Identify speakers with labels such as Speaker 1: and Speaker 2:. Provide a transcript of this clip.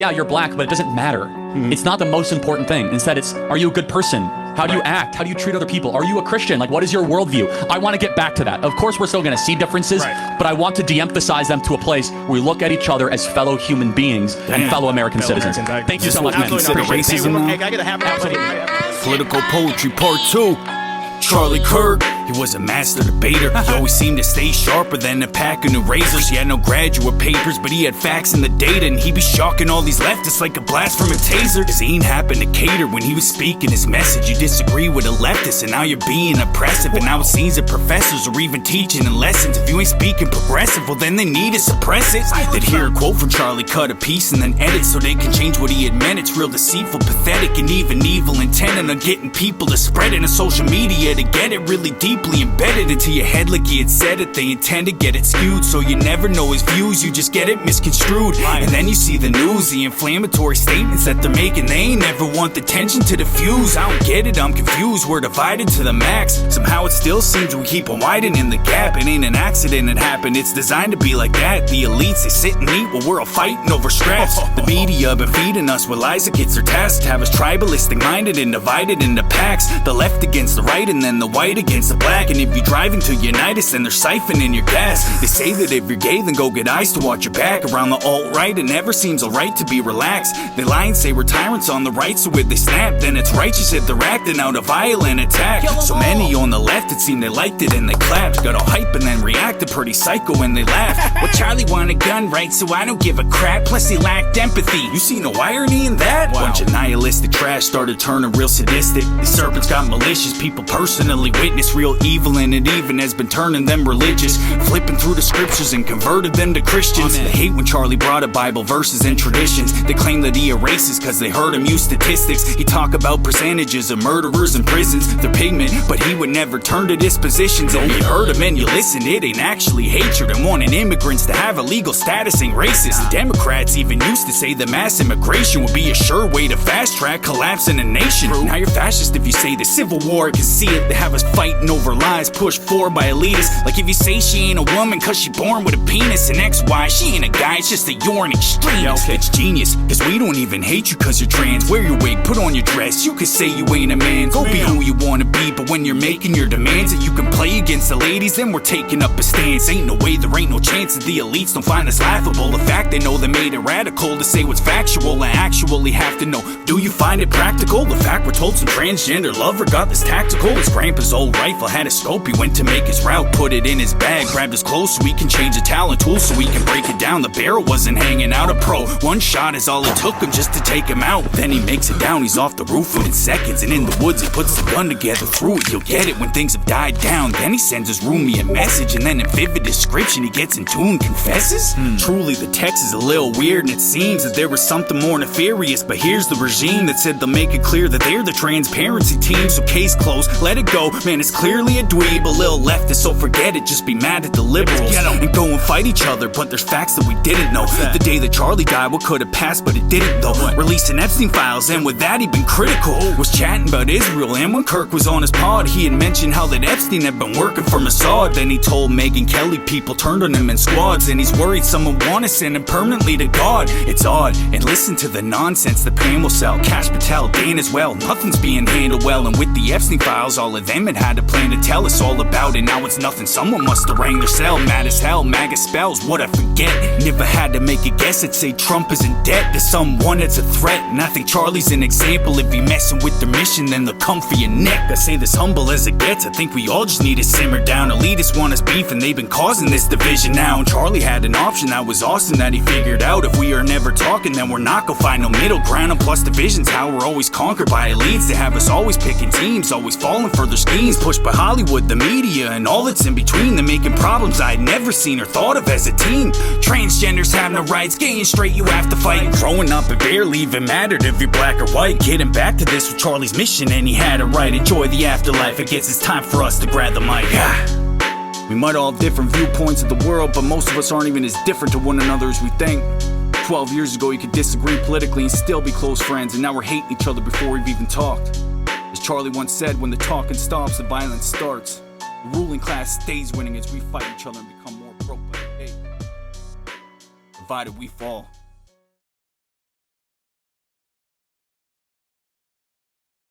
Speaker 1: Yeah, you're black, but it doesn't matter. It's not the most important thing. Instead, it's, are you a good person? How do you act? How do you treat other people? Are you a Christian? Like, what is your worldview? I want to get back to that. Of course, we're still going to see differences, but I want to de-emphasize them to a place where we look at each other as fellow human beings and fellow American citizens. Thank you so much, man.
Speaker 2: Consider racism now? Political Poetry Part 2. Charlie Kirk, he was a master debater. He always seemed to stay sharper than a pack of new razors. He had no graduate papers, but he had facts and the data. And he'd be shocking all these leftists like a blast from a taser. His ain't happened to cater when he was speaking his message. You disagree with a leftist and now you're being oppressive. And now it seems that professors are even teaching in lessons. If you ain't speaking progressive, well then they need to suppress it. They'd hear a quote from Charlie, cut a piece and then edit so they can change what he had meant. It's real deceitful, pathetic, and even evil intent on getting people to spread it on social media to get it really deeply embedded into your head like he had said it. They intend to get it skewed so you never know his views, you just get it misconstrued. And then you see the news, the inflammatory statements that they're making. They ain't never want the tension to diffuse. I don't get it, I'm confused, we're divided to the max. Somehow it still seems we keep on widening the gap. It ain't an accident it happened, it's designed to be like that. The elites, they sit and eat while we're all fighting over scraps. The media been feeding us with lies that it's their task to have us tribalistic minded and divided into packs. The left against the right and then the white against the black. And if you're driving to Unitas, then they're siphoning your gas. They say that if you're gay, then go get eyes to watch your back. Around the alt-right, it never seems alright to be relaxed. They lie and say we're tyrants on the right, so if they snap, then it's righteous if they're acting out a violent attack. So many on the left, it seemed they liked it and they clapped. Got all hype and then reacted pretty psycho when they laughed. Well, Charlie wanted a gun right, so I don't give a crap. Plus he lacked empathy. You see no irony in that? Bunch of nihilistic trash started turning real sadistic. The serpents got malicious, people personally witness real evil, and it even has been turning them religious, flipping through the scriptures and converted them to Christians. They hate when Charlie brought up Bible verses and traditions. They claim that he erases cause they heard him use statistics. He talk about percentages of murderers in prisons, their pigment, but he would never turn to dispositions. And you heard him and you listened, it ain't actually hatred and wanting immigrants to have a legal status ain't racist. And Democrats even used to say that mass immigration would be a sure way to fast track collapsing a nation. Now you're fascist if you say the Civil War, can see it. They have us fighting over lies pushed forward by elitists. Like if you say she ain't a woman cause she born with a penis and XY, she ain't a guy, it's just that you're an extreme. It's genius, cause we don't even hate you cause you're trans. Wear your wig, put on your dress, you can say you ain't a man. Go be who you wanna be, but when you're making your demands that you can play against the ladies, then we're taking up a stance. Ain't no way, there ain't no chance that the elites don't find us laughable. The fact they know they made it radical to say what's factual and actually have to know, do you find it practical? The fact we're told some transgender lover got this tactical. His grandpa's old rifle had a scope, he went to make his route, put it in his bag, grabbed his clothes so he can change a talent tool so he can break it down. The barrel wasn't hanging out, a pro. One shot is all it took him just to take him out. Then he makes it down, he's off the roof within seconds, and in the woods he puts the gun together. Through it, you'll get it when things have died down. Then he sends his roomie a message, and then in vivid description he gets in tune, confesses. Truly the text is a little weird, and it seems that there was something more nefarious. But here's the regime that said they'll make it clear that they're the transparency team. So case closed, let it go, man, it's clearly a dweeb, a little leftist, so forget it, just be mad at the liberals and go and fight each other. But there's facts that we didn't know. The day that Charlie died, what could have passed, but it didn't though. Releasing Epstein files, and with that he'd been critical. Was chatting about Israel, and when Kirk was on his pod, he had mentioned how that Epstein had been working for Mossad. Then he told Megyn Kelly people turned on him in squads, and he's worried someone wanna send him permanently to God. It's odd, and listen to the nonsense the Pam will sell. Cash Patel, Dan as well, nothing's being handled well. And with the Epstein files, all of them had a plan to tell us all about it. Now it's nothing, someone must have rang their cell. Mad as hell, MAGA spells, what I forget. Never had to make a guess, I'd say Trump is in debt to someone that's a threat. And I think Charlie's an example. If you messing with their mission, then they'll come for your neck. I say this humble as it gets, I think we all just need to simmer down. Elitists want us beef and they've been causing this division now. And Charlie had an option that was awesome that he figured out. If we are never talking, then we're not gonna find no middle ground. And plus division's how we're always conquered by elites. They have us always picking teams, always falling for their schemes, pushed by Hollywood, the media, and all that's in between. They're making problems I'd never seen or thought of as a teen. Transgenders have no rights, gay and straight you have to fight. Growing up it barely even mattered if you're black or white. Getting back to this was Charlie's mission and he had it right. Enjoy the afterlife, I guess it's time for us to grab the mic. We might all have different viewpoints of the world, but most of us aren't even as different to one another as we think. 12 years ago you could disagree politically and still be close friends, and now we're hating each other before we've even talked. As Charlie once said, when the talking stops, the violence starts. The ruling class stays winning as we fight each other and become more pro. But hey, divided we fall.